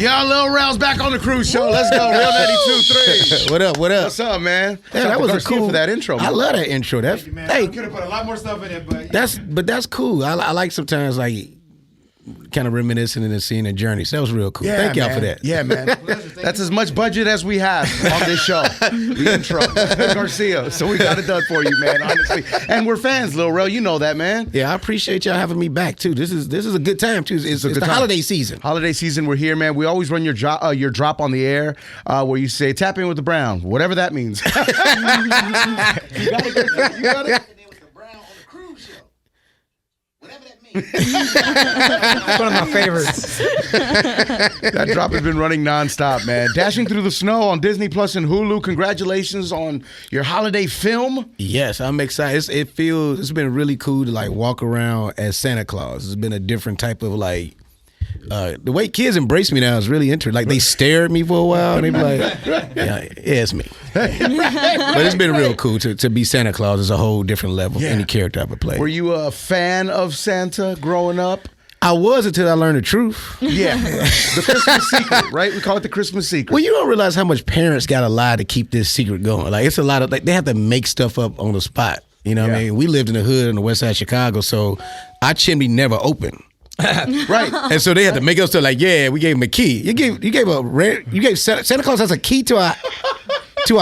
Yo, Lil Rel's back on the Cruz Show. Let's go. Real 92.3. What up? What's up, man? Yeah, that was a cool for that intro. Man. I love that intro. That's Thank you, man. I could have put a lot more stuff in it, but that's cool. I like sometimes like kind of reminiscing and seeing a journey. So that was real cool. Yeah, Thank y'all man. for that. Yeah, man. That's as much budget as we have on this show. The intro, Garcia. So we got it done for you, man. Honestly, and we're fans, Lil Rel. You know that, man. Yeah, I appreciate y'all having me back too. This is a good time too. It's the holiday season. Holiday season, we're here, man. We always run your drop on the air where you say tap in with the Brown, whatever that means. You got it. You got it. one of my favorites. That drop has been running nonstop, man. Dashing Through the Snow on Disney Plus and Hulu. Congratulations on your holiday film. Yes, I'm excited. It's been really cool to like walk around as Santa Claus. It's been a different type of like. The way kids embrace me now is really interesting. Like they stare at me for a while and they be like, yeah, it's me. But it's been real cool to be Santa Claus. Is a whole different level. Any character I would play. Were you a fan of Santa growing up? I was until I learned the truth. Yeah. The Christmas secret, right? We call it the Christmas secret. Well, you don't realize how much parents got to lie to keep this secret going. Like it's a lot of like they have to make stuff up on the spot. You know what I mean? We lived in the hood on the west side of Chicago, so our chimney never opened. Right. And so they had to make us stuff like, yeah, we gave him a key. You gave Santa Claus has a key to our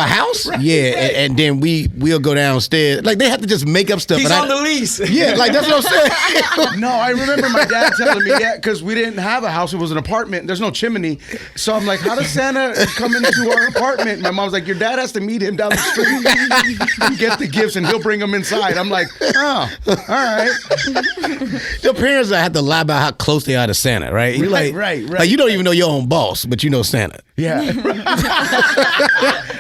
house? Right. Yeah, and then we'll go downstairs. Like they have to just make up stuff. He's on the lease. Yeah, like that's what I'm saying. No, I remember my dad telling me that because we didn't have a house. It was an apartment. There's no chimney. So I'm like, how does Santa come into our apartment? My mom's like, your dad has to meet him down the street and get the gifts and he'll bring them inside. I'm like, oh, all right. Your parents have to lie about how close they are to Santa, right? You're right. Like you don't even know your own boss, but you know Santa. Yeah.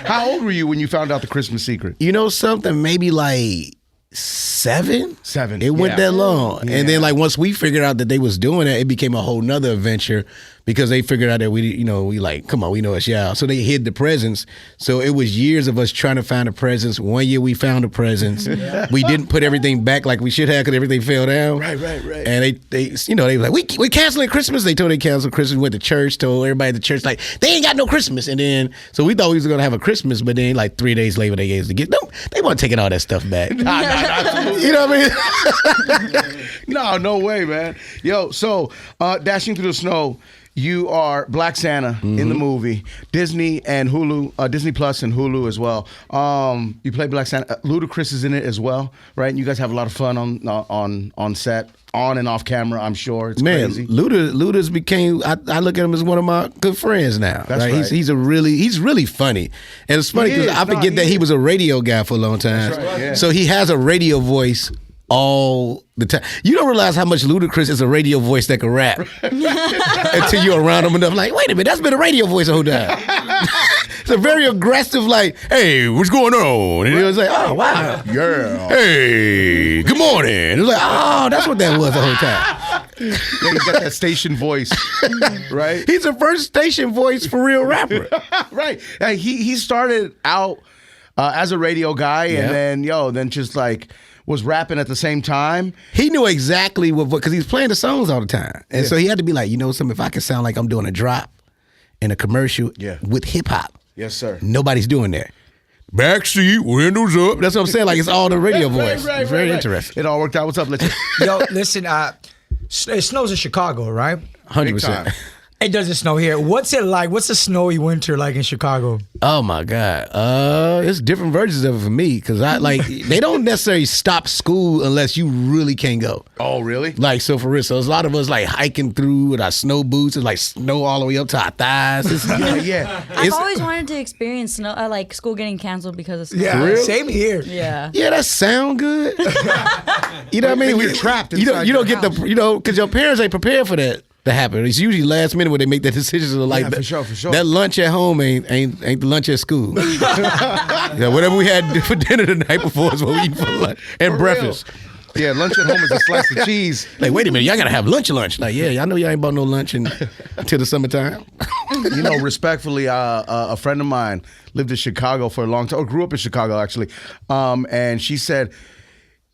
How old were you when you found out the Christmas secret? You know something? Maybe like 7. It went that long. Yeah. And then like once we figured out that they was doing it, it became a whole nother adventure because they figured out that we like, come on, we know it's y'all. So they hid the presents. So it was years of us trying to find the presents. One year we found the presents. We didn't put everything back like we should have because everything fell down. Right. And they were like, we canceling Christmas. They told they canceled Christmas. We went to church, told everybody at the church, like, they ain't got no Christmas. And then, so we thought we was going to have a Christmas, but then like 3 days later, they gave us the gift. No, they weren't taking all that stuff back. You know what I mean? No way, man. Yo, so Dashing Through the Snow, you are Black Santa in the movie. Disney and Hulu, Disney Plus and Hulu as well. You play Black Santa. Ludacris is in it as well, right? And you guys have a lot of fun on set, on and off camera, I'm sure. It's crazy. Luda's became, I look at him as one of my good friends now. That's right. He's really funny. And it's funny because I forget that he was a radio guy for a long time. That's right, yeah. So he has a radio voice all the time. You don't realize how much Ludacris is a radio voice that can rap until you're around him enough. Like, wait a minute, that's been a radio voice the whole time. It's a very aggressive, like, hey, what's going on? And it was like, oh, wow. Yeah. Hey, good morning. It was like, oh, that's what that was the whole time. Yeah, he's got that station voice, right? He's the first station voice for real rapper. Right. He started out as a radio guy and then just like was rapping at the same time. He knew exactly what, because he's playing the songs all the time. And so he had to be like, you know something, if I can sound like I'm doing a drop in a commercial with hip hop. Yes, sir. Nobody's doing that. Backseat, windows up. That's what I'm saying. Like, it's all the radio voice. It's very interesting. It all worked out. What's up, Let's Yo, listen, it snows in Chicago, right? 100%. It doesn't snow here. What's it like? What's a snowy winter like in Chicago? Oh my God. It's different versions of it for me because they don't necessarily stop school unless you really can't go. Oh, really? Like, so for real. So there's a lot of us like hiking through with our snow boots. It's like snow all the way up to our thighs. Yeah. I've always wanted to experience snow, like school getting canceled because of snow. Yeah, same here. Yeah. Yeah, that sound good. You know what I mean? You're trapped You inside don't your get because your parents ain't prepared for that to happen. It's usually last minute when they make that decision. Like, for sure. That lunch at home ain't the lunch at school. Whatever we had for dinner the night before is what we eat for lunch and breakfast. Real. Yeah, lunch at home is a slice of cheese. Like, wait a minute, y'all gotta have lunch. Like, yeah, y'all know y'all ain't bought no lunch until the summertime. You know, respectfully, a friend of mine lived in Chicago for a long time, or grew up in Chicago actually, and she said,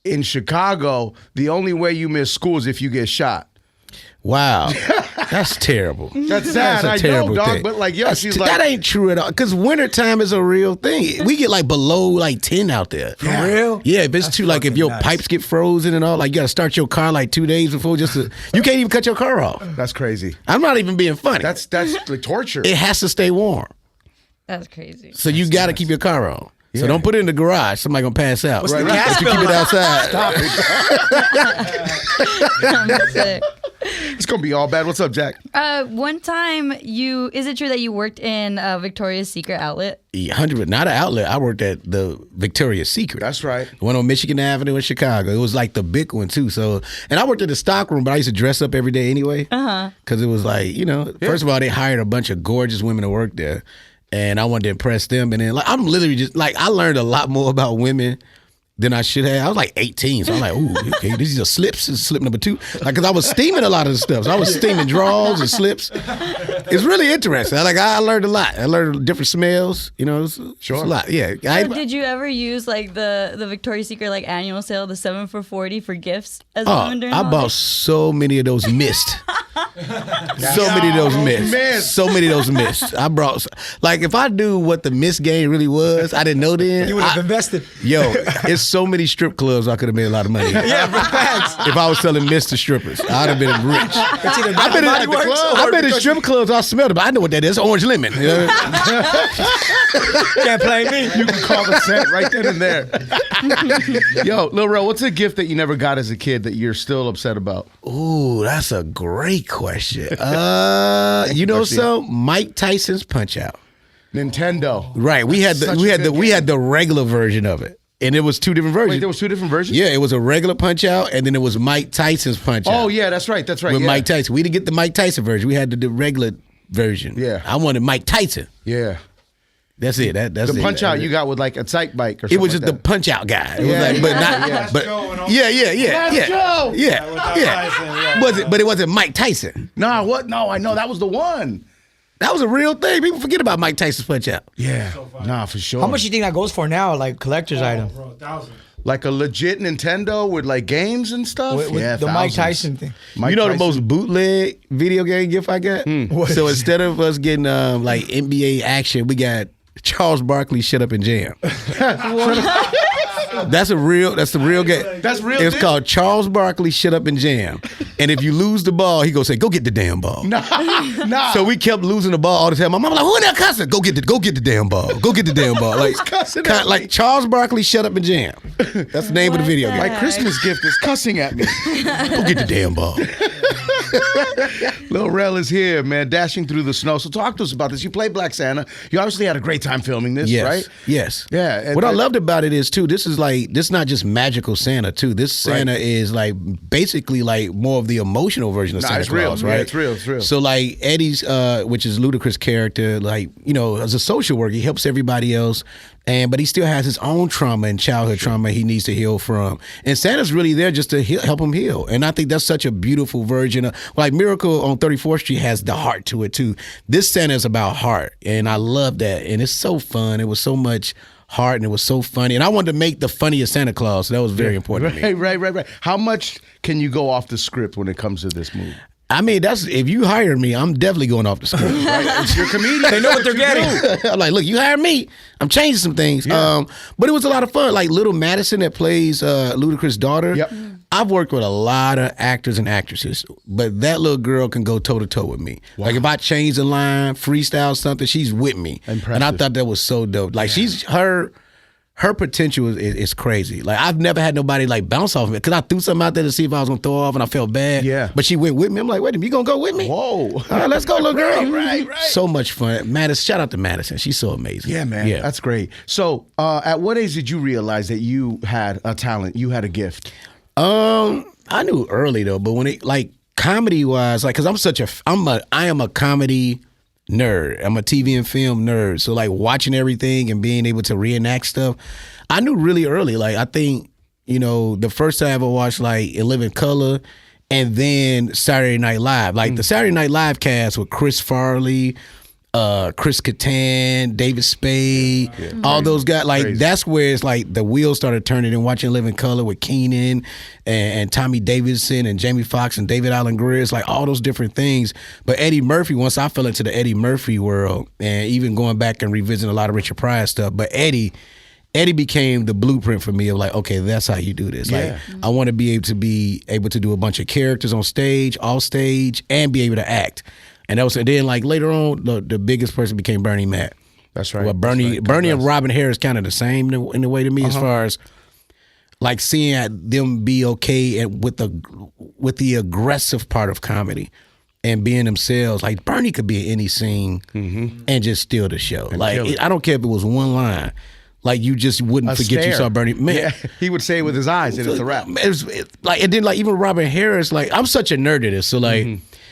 in Chicago, the only way you miss school is if you get shot. Wow, that's terrible. That's sad. a I terrible know, dog. thing. But like, yo, she's like, that ain't true at all. Because wintertime is a real thing. We get like below like 10 out there. For real? Yeah, if it's too like if your nuts. pipes get frozen and all, like you got to start your car like 2 days before you can't even cut your car off. that's crazy. I'm not even being funny. That's like torture. It has to stay warm. That's crazy. So you got to keep your car on. So don't put it in the garage. Somebody gonna pass out. What's the gas But you bill keep it like? outside. Stop it. I'm sick. It's gonna be all bad. What's up, Jack? One time, is it true that you worked in Victoria's Secret outlet? 100, not an outlet. I worked at the Victoria's Secret. That's right. The one on Michigan Avenue in Chicago. It was like the big one too. So, and I worked at the stock room, but I used to dress up every day anyway. Because it was like, first of all, they hired a bunch of gorgeous women to work there, and I wanted to impress them. And then, like, I'm literally just like, I learned a lot more about women than I should have. I was like 18, so I'm like, ooh, okay, these are slips. This is slip number 2. Like, because I was steaming a lot of the stuff. So I was steaming drawers and slips. It's really interesting. I learned a lot. I learned different smells. It's a lot. Yeah. Did you ever use like the Victoria's Secret like annual sale, the 7 for $40 for gifts as a woman during I the bought holidays? so many of those missed. So many of those missed. So many of those missed. I brought, like, if I knew what the missed game really was, I didn't know then. You would have invested. Yo, it's so many strip clubs I could have made a lot of money. Yeah, for facts. If I was selling mist to strippers, I'd have been rich. It's either I've been Body in Works or I've been in because strip clubs. I smelled it, but I know what that is. Orange lemon. You know? Can't play me. You can call the set right then and there. Yo, Lil Rel, what's a gift that you never got as a kid that you're still upset about? Ooh, that's a great question. So Mike Tyson's Punch Out. Nintendo. Right. We had Such a good we had the regular version of it. And it was 2 different versions. Wait, there was 2 different versions? Yeah, it was a regular Punch Out, and then it was Mike Tyson's Punch Out. Oh, yeah, that's right. That's right. With Yeah. Mike Tyson. We didn't get the Mike Tyson version. We had the regular version. Yeah. I wanted Mike Tyson. Yeah. That's it. That's The it. punch out you got with like a sight bike or something. It was just like the Punch Out guy. It was Yeah, like, but not. yeah. But yeah. Was it? But it wasn't Mike Tyson. Nah, what? No, I know that was the one. That was a real thing. People forget about Mike Tyson's Punch Out. Yeah. Nah, for sure. How much do you think that goes for now, like collector's item? Bro, 1,000. Like a legit Nintendo with like games and stuff? With yeah, the Mike thousands. Tyson thing. Mike You know Tyson. the most bootleg video game gift I got? So instead of us getting like NBA action, we got Charles Barkley Shut Up and Jam. That's the real game. That's real It's deal? called Charles Barkley Shut Up and Jam. And if you lose the ball, he gonna say, "Go get the damn ball." Nah. So we kept losing the ball all the time. My mom like, "Who in there cussing? Go get the damn ball. Go get the damn ball." Like, cussing at me? like Charles Barkley Shut Up and Jam. That's the name of the video game. My Christmas gift is cussing at me. Go get the damn ball. Lil Rel is here, man, dashing through the snow. So talk to us about this. You played Black Santa. You obviously had a great time filming this, Yes. right? Yes. Yeah, and- What I loved about it is too, this is not just magical Santa too. This Santa is like basically like more of the emotional version of Nah, Santa it's real. Claus, Yeah, right? it's real. It's real. So like Eddie's which is Ludacris' character, like, as a social worker, he helps everybody else. But he still has his own trauma and childhood trauma he needs to heal from. And Santa's really there just to help him heal. And I think that's such a beautiful version of, like Miracle on 34th Street has the heart to it too. This Santa is about heart. And I love that. And it's so fun. It was so much heart and it was so funny. And I wanted to make the funniest Santa Claus. So that was very important to me. Right. How much can you go off the script when it comes to this movie? I mean, if you hire me, I'm definitely going off the script. Right? You're a comedian. They know what they're getting. I'm like, look, you hired me. I'm changing some things. Yeah. But it was a lot of fun. Like Little Madison that plays Ludacris' daughter. Yep. I've worked with a lot of actors and actresses, but that little girl can go toe to toe with me. Wow. Like if I change the line, freestyle something, she's with me. Impressive. And I thought that was so dope. Like her potential is crazy. Like I've never had nobody like bounce off of it because I threw something out there to see if I was gonna throw off and I felt bad. Yeah. But she went with me. I'm like, wait a minute, you gonna go with me? Whoa. All right, let's go, little girl. Right. So much fun. Madison, shout out to Madison. She's so amazing. Yeah, man. Yeah. That's great. So at what age did you realize that you had a talent, you had a gift? I knew early though, but when it like comedy wise, like because I am a comedy nerd. I'm a TV and film nerd. So like watching everything and being able to reenact stuff, I knew really early. Like I think, the first time I ever watched like In Living Color and then Saturday Night Live. Like the Saturday Night Live cast with Chris Farley, Chris Kattan, David Spade, all those guys. Like that's where it's like the wheels started turning and watching Living Color with Keenan and Tommy Davidson and Jamie Foxx and David Allen Greer. It's like all those different things. But Eddie Murphy, once I fell into the Eddie Murphy world and even going back and revisiting a lot of Richard Pryor stuff, but Eddie became the blueprint for me of like, okay, that's how you do this. Like, I want to be able to do a bunch of characters on stage, off stage, and be able to act. And that was, and then like later on, the biggest person became Bernie Mac. That's right. Well, Bernie and Robin Harris kind of the same in the way to me as far as like seeing them be okay and with the aggressive part of comedy. And being themselves, like Bernie could be in any scene and just steal the show. And like I don't care if it was one line, like you just wouldn't forget you saw Bernie. Man, he would say it with his eyes, and it's a wrap. Like and then like even Robin Harris, like I'm such a nerd at this, so like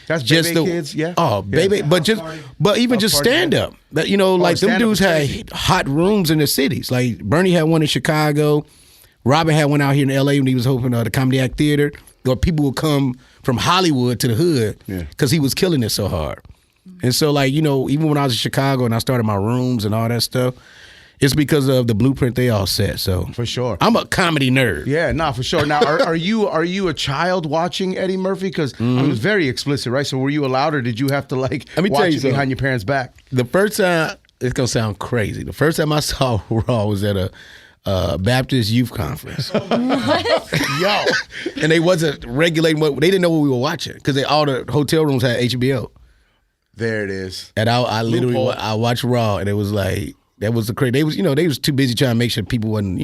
that's just the kids, baby, but even just stand up. That like them dudes had hot rooms in the cities. Like Bernie had one in Chicago, Robin had one out here in L.A. when he was opening the Comedy Act Theater. Or people would come from Hollywood to the hood because he was killing it so hard. And so, like, even when I was in Chicago and I started my rooms and all that stuff, it's because of the blueprint they all set. So for sure, I'm a comedy nerd. Yeah, for sure. Now, are you a child watching Eddie Murphy? Because it was very explicit, right? So were you allowed, or did you have to like watch it behind your parents' back? The first time, it's gonna sound crazy. The first time I saw Raw was at a Baptist youth conference. Yo. And they wasn't regulating they didn't know what we were watching because all the hotel rooms had HBO. There it is. And I literally I watched Raw and it was like that was the crazy. They was too busy trying to make sure people wasn't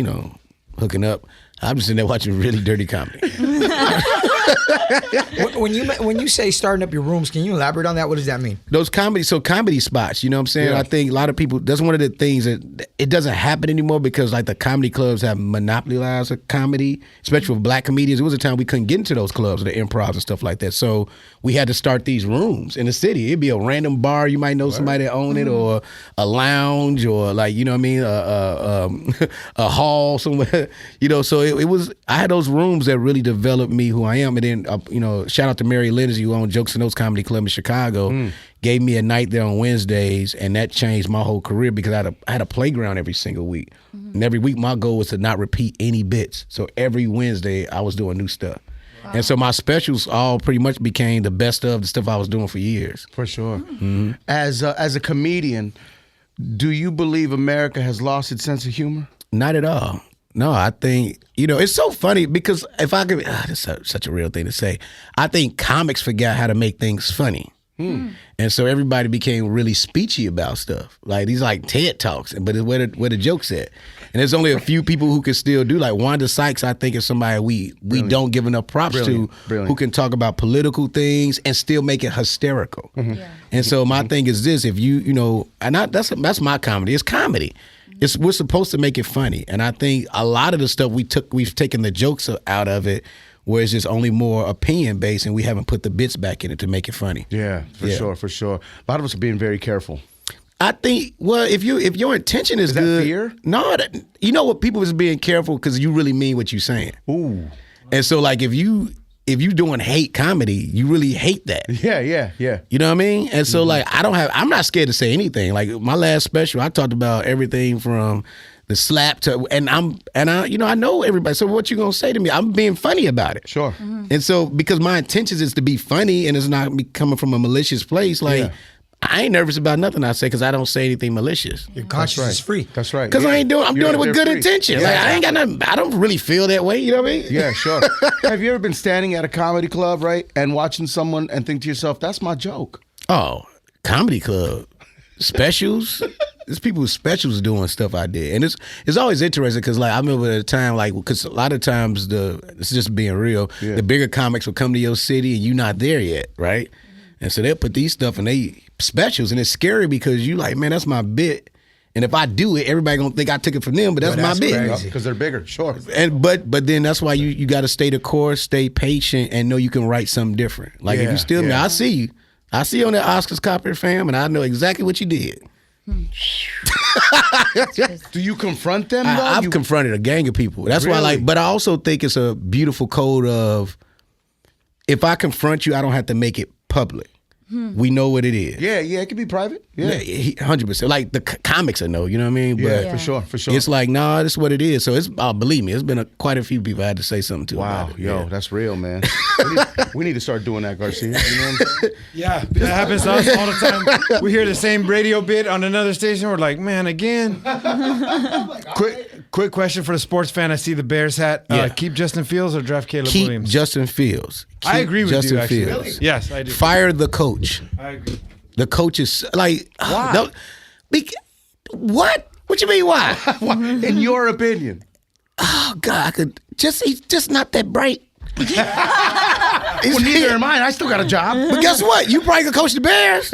hooking up. I'm just sitting there watching really dirty comedy. When you say starting up your rooms, can you elaborate on that? What does that mean? Those comedy spots, you know what I'm saying? Yeah. I think a lot of people, that's one of the things that it doesn't happen anymore because like the comedy clubs have monopolized comedy, especially with black comedians. It was a time we couldn't get into those clubs, the improvs and stuff like that. So we had to start these rooms in the city. It'd be a random bar, you might know somebody that owned it, or a lounge, or like, you know what I mean, a hall somewhere, so it was, I had those rooms that really developed me who I am. And then, shout out to Mary Lindsay, who owned Jokes and Notes Comedy Club in Chicago, gave me a night there on Wednesdays, and that changed my whole career because I had a playground every single week. And every week my goal was to not repeat any bits. So every Wednesday I was doing new stuff. Wow. And so my specials all pretty much became the best of the stuff I was doing for years. For sure. As a comedian, do you believe America has lost its sense of humor? Not at all. No, I think, it's so funny because if I could, that's such a real thing to say. I think comics forgot how to make things funny. And so everybody became really speechy about stuff. Like these like TED Talks, but it's where the joke's at. And there's only a few people who can still do, like Wanda Sykes, I think is somebody we don't give enough props to, who can talk about political things and still make it hysterical. And so my thing is this, if that's my comedy, it's comedy. We're supposed to make it funny. And I think a lot of the stuff we've taken the jokes out of it, where it's just only more opinion based and we haven't put the bits back in it to make it funny. Yeah, for sure. A lot of us are being very careful. I think, well, if your intention is good. That fear? No, you know what, people is being careful because you really mean what you're saying. Ooh. And so like if you doing hate comedy, you really hate that. Yeah. You know what I mean? And so like I'm not scared to say anything. Like my last special, I talked about everything from the slap to, and I know everybody. So what you gonna say to me? I'm being funny about it. Sure. And so because my intentions is to be funny and it's not me coming from a malicious place, like I ain't nervous about nothing I say because I don't say anything malicious. Your conscience is free. That's right. Because I'm doing it with good intention. Like I ain't got nothing. I don't really feel that way. You know what I mean? Yeah, sure. Have you ever been standing at a comedy club, right, and watching someone and think to yourself, "That's my joke"? Oh, comedy club specials. There's people with specials doing stuff I did, and it's always interesting because like I remember at a time because a lot of times it's just being real. Yeah. The bigger comics will come to your city and you not there yet, right? And so they'll put these stuff in they specials, and it's scary because you like, man, that's my bit. And if I do it, everybody gonna think I took it from them, but that's my bit. Because they're bigger, sure. And but then that's why you got to stay the course, stay patient, and know you can write something different. Like if you still me, I see you. I see you on that Oscars copy, fam, and I know exactly what you did. Do you confront them, though? I've confronted a gang of people. That's why but I also think it's a beautiful code of if I confront you, I don't have to make it public. we know what it is. Yeah, it could be private. Yeah, 100%. Like the comics I know, you know what I mean? yeah, But for sure. it's like, nah, this is what it is. So it's, believe me, it's been quite a few people I had to say something to. Wow, about it. yo, that's real, man. we need to start doing that, Garcia. You know what I'm saying? Yeah, that happens to us all the time. We hear the same radio bit on another station. We're like, man, again. Quick question for the sports fan. I see the Bears hat. Keep Justin Fields or draft Caleb Keep Williams? Justin Fields. I agree with Justin you, actually. Fields. Really? Yes, I do. Fire the coach. I agree. The coach is like, Why? What? What you mean? Why? In your opinion? Oh God, he's just not that bright. Well, neither am I. I still got a job. But guess what? You probably could coach the Bears.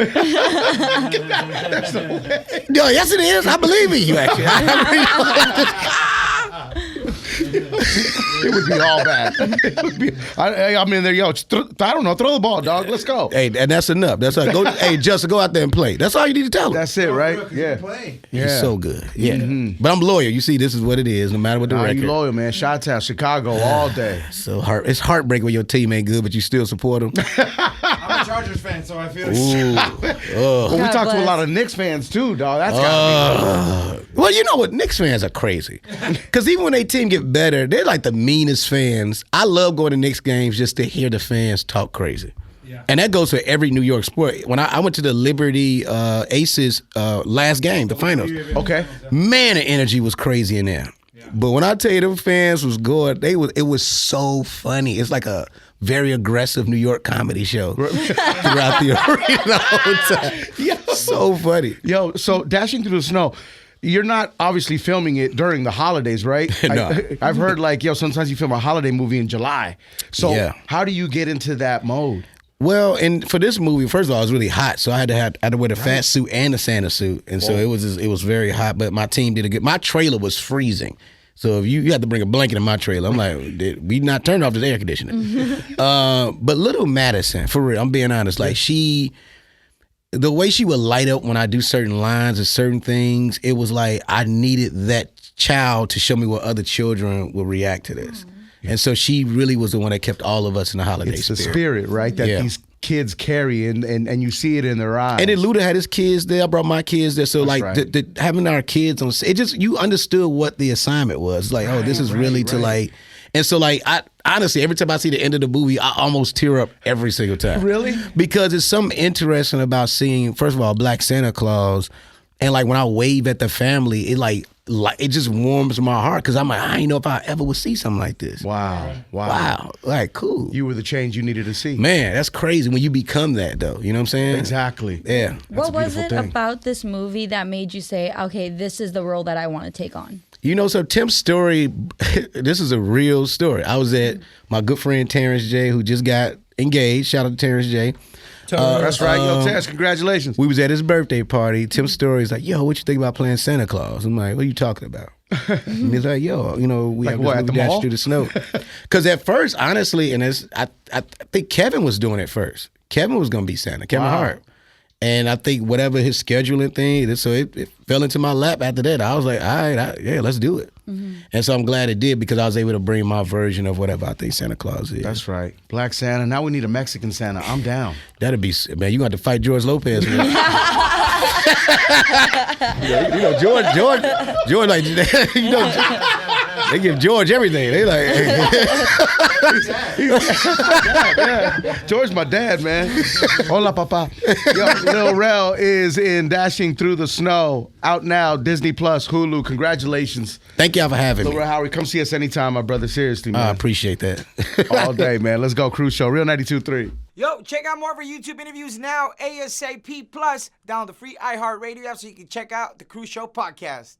No, yes it is. I believe in you. Actually, It would be all bad. It would be, I'm in there, yo. I don't know. Throw the ball, dog. Let's go. Hey, and that's enough. That's all. Hey, Justin, go out there and play. That's all you need to tell him. That's it, right? Yeah. He's so good. Yeah, But I'm loyal. You see, this is what it is. No matter what the record. You loyal, man. Chi-Town, Chicago, all day. So it's heartbreaking when your team ain't good, but you still support them. I'm a Chargers fan, so I feel Well, we God talked to a bless. lot of Knicks fans too, dog. That's gotta be. Well, you know what? Knicks fans are crazy. Because even when they team get better, they're like the meanest fans. I love going to Knicks games just to hear the fans talk crazy. Yeah. And that goes for every New York sport. When I went to the Liberty Aces last game, the finals. Okay. Man, the energy was crazy in there. Yeah. But when I tell you them fans was good, it was so funny. It's like a very aggressive New York comedy show throughout the arena the whole time. Yeah, so funny. Yo, so Dashing Through the Snow, you're not obviously filming it during the holidays, right? No. I've heard like, yo, sometimes you film a holiday movie in July. So Yeah. how do you get into that mode? Well, and for this movie, first of all, it was really hot, so I had to wear the fat suit and the Santa suit, and so it was very hot. But my team did a good. My trailer was freezing, so if you had to bring a blanket in my trailer, I'm like, we not turned off this air conditioning. But little Madison, for real, I'm being honest, like the way she would light up when I do certain lines or certain things, it was like I needed that child to show me what other children will react to this. And so she really was the one that kept all of us in the holiday It's the spirit. spirit, right? That these kids carry and you see it in their eyes. And then Luda had his kids there. I brought my kids there. So That's like right. having our kids on, it just, you understood what the assignment was. Like, oh, this is really to like, and so like, I honestly, every time I see the end of the movie, I almost tear up every single time. Really? Because it's something interesting about seeing, first of all, Black Santa Claus. And like when I wave at the family, it like it just warms my heart because I'm like, I didn't know if I ever would see something like this. Wow. Like, cool. You were the change you needed to see. Man, that's crazy when you become that though. You know what I'm saying? Exactly. Yeah. What was it thing. about this movie that made you say, okay, this is the role that I want to take on? You know, so Tim's story, this is a real story. I was at my good friend Terrence J, who just got engaged. Shout out to Terrence J. That's right. Yo, Tess, congratulations. We was at his birthday party. Tim's story is like, yo, what you think about playing Santa Claus? I'm like, what are you talking about? And he's like, yo, you know, we Like have this what, at movie the Dash mall? Through the Snow. Because at first, honestly, and I think Kevin was doing it first. Kevin was going to be Santa, Kevin Hart. And I think whatever his scheduling thing, so it fell into my lap after that. I was like, all right, yeah, let's do it. And so I'm glad it did because I was able to bring my version of whatever I think Santa Claus is. That's right. Black Santa. Now we need a Mexican Santa. I'm down. That'd be, man, you got to fight George Lopez. Man. you know, George, like, you know, they give George everything. They like, George, my dad, man. Hola, papa. Yo, Lil Rel is in Dashing Through the Snow. Out now, Disney Plus, Hulu. Congratulations. thank y'all for having Lil me. Rel Howery, come see us anytime, my brother. Seriously, I man. appreciate that. All day, man. Let's go. Cruz Show. Real 92.3. Yo, check out more of our YouTube interviews now, ASAP Plus. Download the free iHeartRadio app so you can check out the Cruz Show podcast.